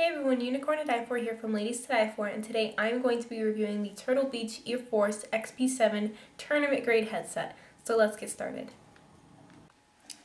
Hey everyone, Unicorn to Die For here from Ladies to Die For, and today I'm going to be reviewing the Turtle Beach Ear Force XP7 tournament grade headset. So let's get started.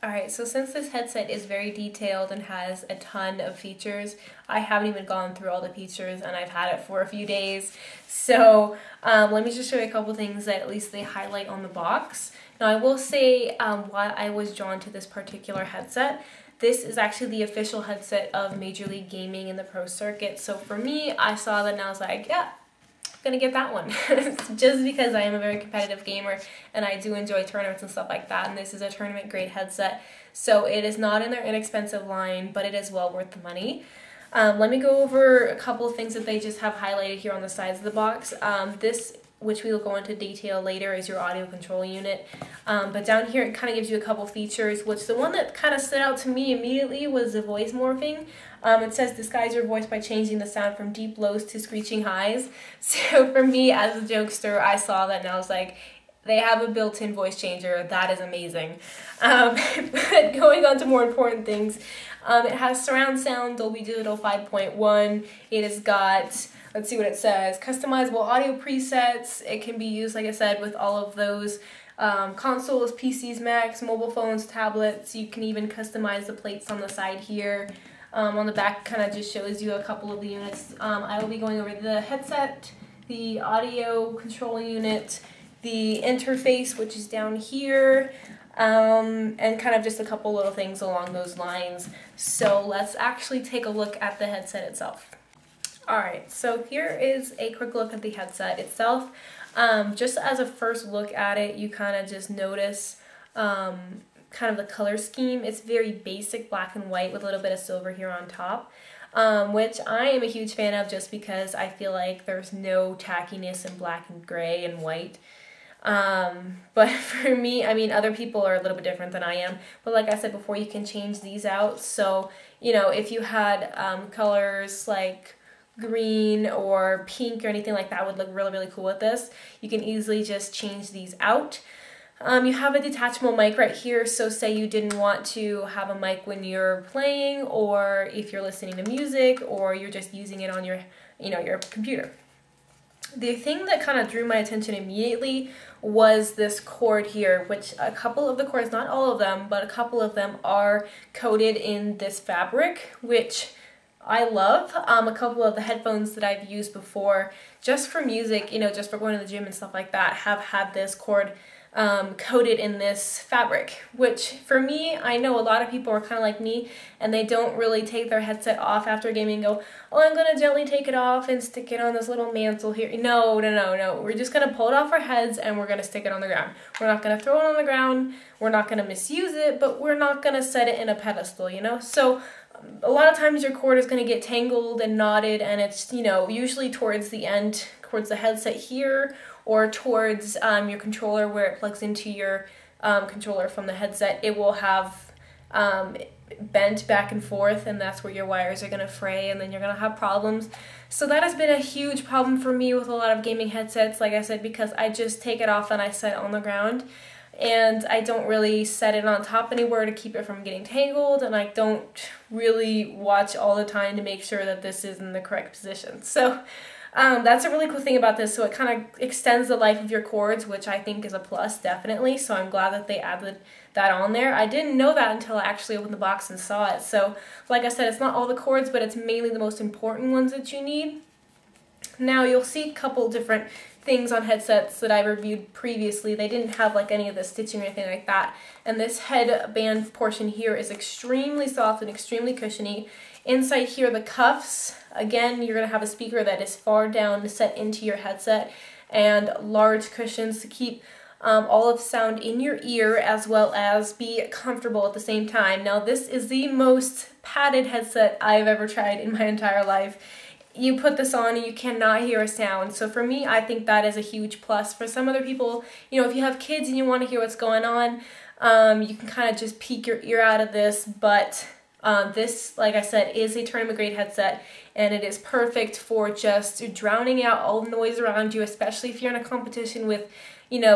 Alright, so since this headset is very detailed and has a ton of features, I haven't even gone through all the features and I've had it for a few days. So let me just show you a couple things that at least they highlight on the box. Now I will say why I was drawn to this particular headset. This is actually the official headset of Major League Gaming in the pro circuit. So for me, I saw that and I was like, yeah, I'm gonna get that one. Just because I am a very competitive gamer and I do enjoy tournaments and stuff like that. And this is a tournament grade headset. So it is not in their inexpensive line, but it is well worth the money. Let me go over a couple of things that they just have highlighted here on the sides of the box. This, which we will go into detail later, is your audio control unit. But down here it kind of gives you a couple features, which the one that kind of stood out to me immediately was the voice morphing. It says disguise your voice by changing the sound from deep lows to screeching highs. So for me as a jokester, I saw that and I was like, they have a built-in voice changer. That is amazing. But going on to more important things, it has surround sound, Dolby Digital 5.1. It has got, let's see what it says, customizable audio presets. It can be used, like I said, with all of those consoles, PCs, Macs, mobile phones, tablets. You can even customize the plates on the side here. On the back kind of just shows you a couple of the units. I will be going over the headset, the audio control unit, the interface, which is down here, and kind of just a couple little things along those lines. So let's actually take a look at the headset itself. Alright, so here is a quick look at the headset itself. Just as a first look at it, you kind of just notice kind of the color scheme. It's very basic black and white with a little bit of silver here on top, which I am a huge fan of just because I feel like there's no tackiness in black and gray and white. But for me, I mean, other people are a little bit different than I am, but like I said before, you can change these out. So, you know, if you had colors like green or pink or anything like that would look really, really cool with this, you can easily just change these out. You have a detachable mic right here, so say you didn't want to have a mic when you're playing, or if you're listening to music, or you're just using it on your, your computer. The thing that kind of drew my attention immediately was this cord here, which a couple of the cords, not all of them, but a couple of them are coated in this fabric, which I love. A couple of the headphones that I've used before, just for music, just for going to the gym and stuff like that, have had this cord coated in this fabric, which for me, I know a lot of people are kind of like me and they don't really take their headset off after gaming and go, oh, I'm going to gently take it off and stick it on this little mantle here. No. We're just going to pull it off our heads and we're going to stick it on the ground. We're not going to throw it on the ground. We're not going to misuse it, but we're not going to set it in a pedestal, So a lot of times your cord is going to get tangled and knotted, and it's, usually towards the end, towards the headset here, or towards your controller where it plugs into your controller from the headset. It will have bent back and forth, and that's where your wires are going to fray, and then you're going to have problems. So that has been a huge problem for me with a lot of gaming headsets, like I said, because I just take it off and I set it on the ground. And I don't really set it on top anywhere to keep it from getting tangled, and I don't really watch all the time to make sure that this is in the correct position. So that's a really cool thing about this. So it kind of extends the life of your cords, which I think is a plus, definitely. So I'm glad that they added that on there. I didn't know that until I actually opened the box and saw it. So like I said, it's not all the cords, but it's mainly the most important ones that you need. Now you'll see a couple different things on headsets that I reviewed previously. They didn't have like any of the stitching or anything like that. And this headband portion here is extremely soft and extremely cushiony. Inside here, the cuffs, again, you're going to have a speaker that is far down set into your headset, and large cushions to keep all of the sound in your ear as well as be comfortable at the same time. Now this is the most padded headset I've ever tried in my entire life. You put this on and you cannot hear a sound. So for me, I think that is a huge plus. For some other people, if you have kids and you want to hear what's going on, you can kind of just peek your ear out of this. But this, like I said, is a tournament grade headset, and it is perfect for just drowning out all the noise around you, especially if you're in a competition with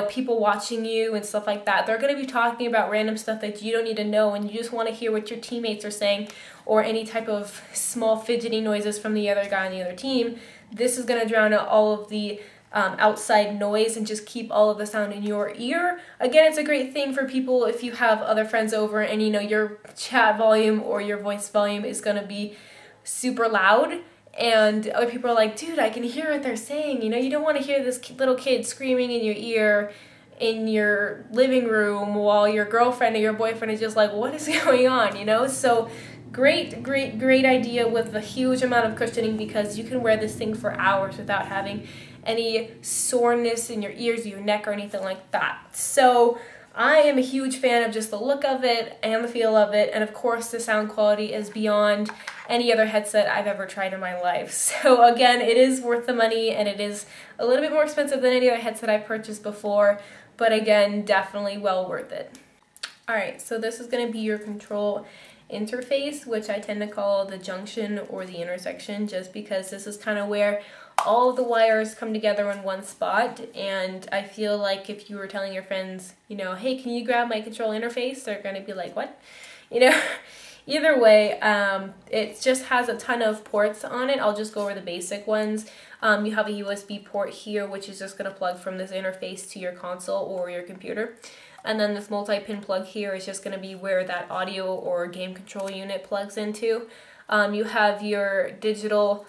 people watching you and stuff like that. They're going to be talking about random stuff that you don't need to know, and you just want to hear what your teammates are saying. or any type of small fidgety noises from the other guy on the other team, this is going to drown out all of the outside noise and just keep all of the sound in your ear. Again, it's a great thing for people if you have other friends over and you know your chat volume or your voice volume is going to be super loud, and other people are like, dude, I can hear what they're saying. You know, you don't want to hear this little kid screaming in your ear in your living room while your girlfriend or your boyfriend is just like, what is going on, you know? So great idea with a huge amount of cushioning, because you can wear this thing for hours without having any soreness in your ears, your neck, or anything like that. So I am a huge fan of just the look of it and the feel of it, and of course the sound quality is beyond any other headset I've ever tried in my life. So again, it is worth the money, and it is a little bit more expensive than any other headset I've purchased before, but again, definitely well worth it. Alright, so this is going to be your control interface, which I tend to call the junction or the intersection, just because this is kind of where all of the wires come together in one spot. And I feel like if you were telling your friends, you know, hey, can you grab my control interface, they're going to be like, what? You know, either way, it just has a ton of ports on it. I'll just go over the basic ones. You have a USB port here, which is just going to plug from this interface to your console or your computer. And then this multi-pin plug here is just going to be where that audio or game control unit plugs into. You have your digital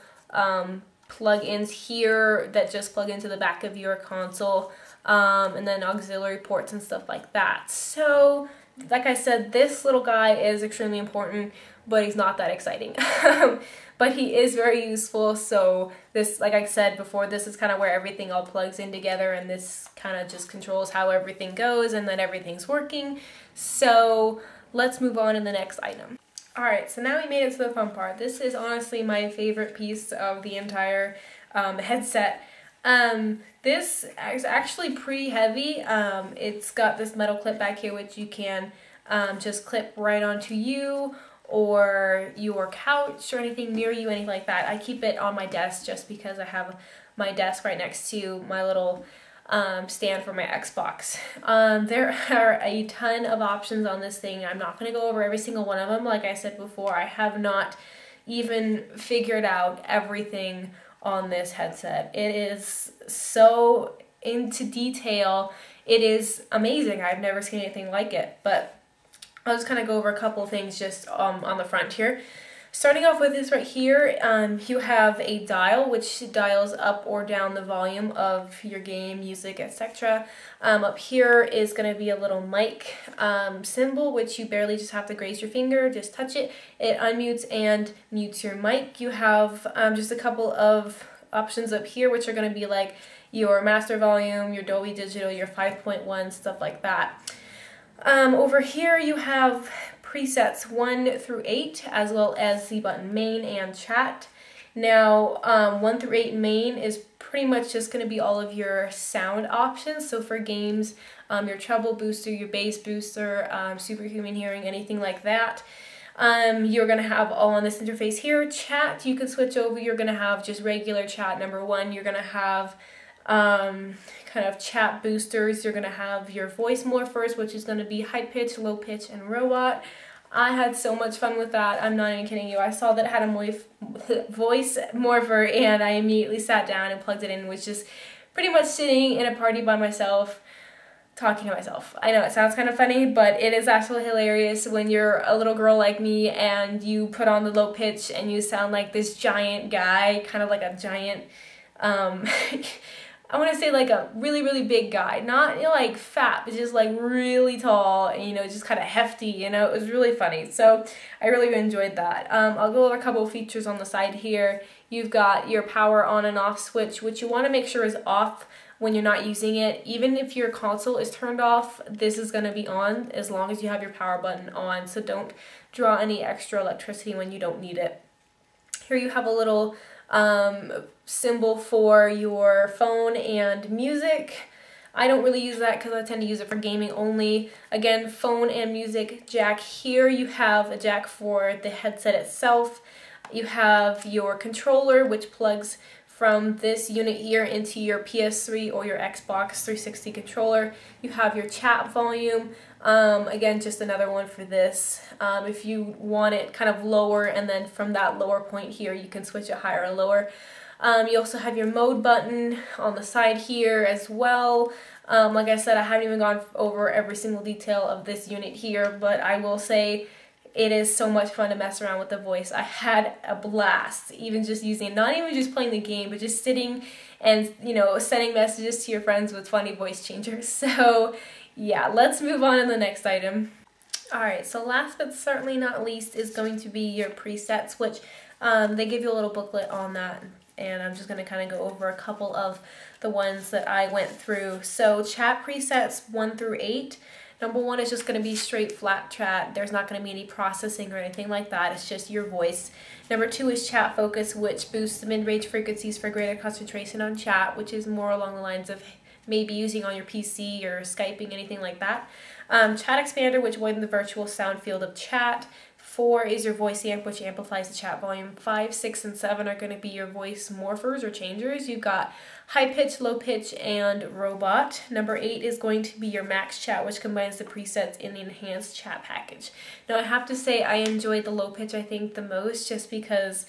plug-ins here that just plug into the back of your console, and then auxiliary ports and stuff like that. So, like I said, this little guy is extremely important, but he's not that exciting. But he is very useful. So this, like I said before, this is kind of where everything all plugs in together, and this kind of just controls how everything goes and then everything's working. So let's move on to the next item. Alright, so now we made it to the fun part. This is honestly my favorite piece of the entire headset. This is actually pretty heavy. It's got this metal clip back here, which you can just clip right onto you or your couch or anything near you, anything like that. I keep it on my desk just because I have my desk right next to my little stand for my Xbox. There are a ton of options on this thing. I'm not going to go over every single one of them. Like I said before, I have not even figured out everything on this headset. It is so into detail. It is amazing. I've never seen anything like it, but I'll just kind of go over a couple of things just on the front here. Starting off with this right here, you have a dial which dials up or down the volume of your game, music, etc. Up here is going to be a little mic symbol, which you barely just have to graze your finger, just touch it. It unmutes and mutes your mic. You have just a couple of options up here, which are going to be like your master volume, your Dolby Digital, your 5.1, stuff like that. Over here you have presets 1 through 8, as well as the button main and chat. Now 1 through 8 main is pretty much just going to be all of your sound options. So for games, your treble booster, your bass booster, superhuman hearing, anything like that. You're going to have all on this interface here. Chat, you can switch over. You're going to have just regular chat, number 1. You're going to have kind of chat boosters. You're going to have your voice morphers, which is going to be high pitch, low pitch, and robot. I had so much fun with that. I'm not even kidding you. I saw that it had a voice morpher, and I immediately sat down and plugged it in, which is pretty much sitting in a party by myself, talking to myself. I know it sounds kind of funny, but it is absolutely hilarious when you're a little girl like me and you put on the low pitch and you sound like this giant guy, kind of like a giant, I want to say like a really big guy, not, you know, like fat, but just like really tall and, you know, just kind of hefty, you know. It was really funny. So I really enjoyed that. I'll go over a couple of features on the side here. You've got your power on and off switch, which you want to make sure is off when you're not using it. Even if your console is turned off, this is going to be on as long as you have your power button on. So don't draw any extra electricity when you don't need it. Here you have a little symbol for your phone and music. I don't really use that because I tend to use it for gaming only. Again, phone and music jack here. You have a jack for the headset itself. You have your controller, which plugs from this unit here into your PS3 or your Xbox 360 controller. You have your chat volume, again just another one for this. If you want it kind of lower, and then from that lower point here you can switch it higher or lower. You also have your mode button on the side here as well. Like I said, I haven't even gone over every single detail of this unit here, but I will say it is so much fun to mess around with the voice. I had a blast, even just using, not even just playing the game, but just sitting and, you know, sending messages to your friends with funny voice changers. So yeah, let's move on to the next item. Alright, so last but certainly not least is going to be your presets, which they give you a little booklet on that, and I'm just going to kind of go over a couple of the ones that I went through. So chat presets 1 through 8. Number 1 is just going to be straight flat chat. There's not going to be any processing or anything like that. It's just your voice. Number 2 is chat focus, which boosts the mid-range frequencies for greater concentration on chat, which is more along the lines of maybe using on your PC or Skyping, anything like that. Chat expander, which widens the virtual sound field of chat. 4 is your voice amp, which amplifies the chat volume. 5, 6, and 7 are going to be your voice morphers or changers. You've got high pitch, low pitch, and robot. Number 8 is going to be your max chat, which combines the presets in the enhanced chat package. Now I have to say I enjoyed the low pitch I think the most, just because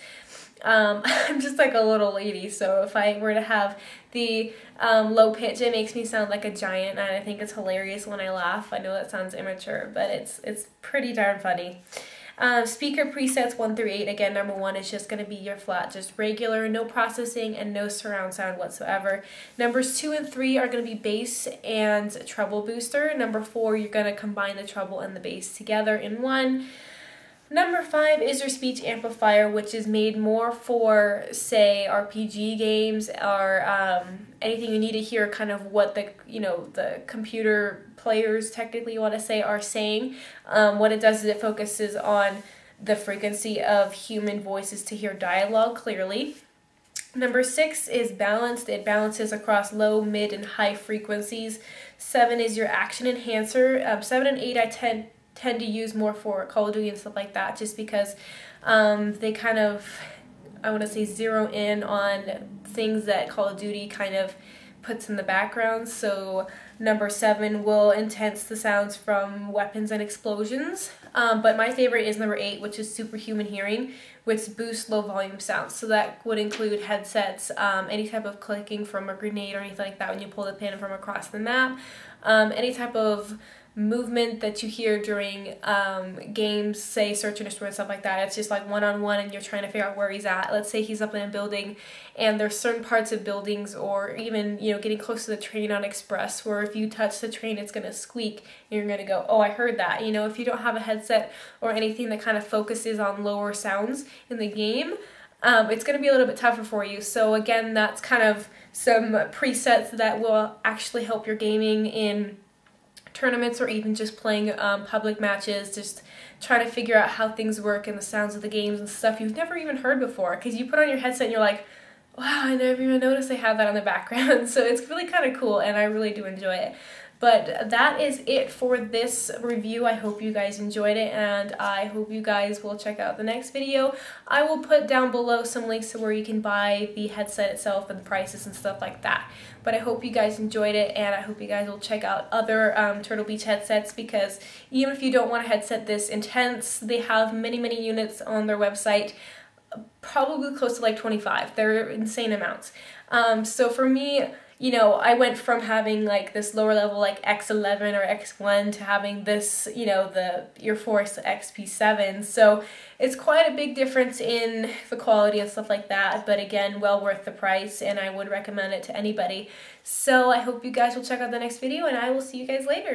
I'm just like a little lady, so if I were to have the low pitch, it makes me sound like a giant, and I think it's hilarious when I laugh. I know that sounds immature, but it's pretty darn funny. Speaker presets 1 through 8, again, number 1 is just going to be your flat, just regular, no processing and no surround sound whatsoever. Numbers 2 and 3 are going to be bass and treble booster. Number 4, you're going to combine the treble and the bass together in one. Number 5 is your speech amplifier, which is made more for, say, RPG games or anything you need to hear kind of what the, you know, the computer players, technically you want to say, are saying. What it does is it focuses on the frequency of human voices to hear dialogue clearly. Number 6 is balanced. It balances across low, mid, and high frequencies. 7 is your action enhancer. 7 and 8 I tend to use more for Call of Duty and stuff like that, just because they kind of, I want to say, zero in on things that Call of Duty kind of puts in the background. So number 7 will enhance the sounds from weapons and explosions. But my favorite is number 8, which is superhuman hearing, which boosts low volume sounds. So that would include headsets, any type of clicking from a grenade or anything like that when you pull the pin from across the map, any type of movement that you hear during games, say search and destroy and stuff like that. It's just like one-on-one and you're trying to figure out where he's at. Let's say he's up in a building and there's certain parts of buildings, or even, you know, getting close to the train on express, where if you touch the train it's going to squeak and you're going to go, oh, I heard that. You know, if you don't have a headset or anything that kind of focuses on lower sounds in the game, it's going to be a little bit tougher for you. So again, that's kind of some presets that will actually help your gaming in tournaments or even just playing public matches, just trying to figure out how things work and the sounds of the games and stuff you've never even heard before, because you put on your headset and you're like, wow, I never even noticed they have that on the background. So it's really kind of cool and I really do enjoy it. But that is it for this review. I hope you guys enjoyed it, and I hope you guys will check out the next video. I will put down below some links to where you can buy the headset itself and the prices and stuff like that. But I hope you guys enjoyed it, and I hope you guys will check out other Turtle Beach headsets, because even if you don't want a headset this intense, they have many, many units on their website, probably close to like 25. They're insane amounts. So for me, you know, I went from having like this lower level like X11 or X1 to having this, you know, the Earforce XP7. So it's quite a big difference in the quality and stuff like that. But again, well worth the price, and I would recommend it to anybody. So I hope you guys will check out the next video, and I will see you guys later.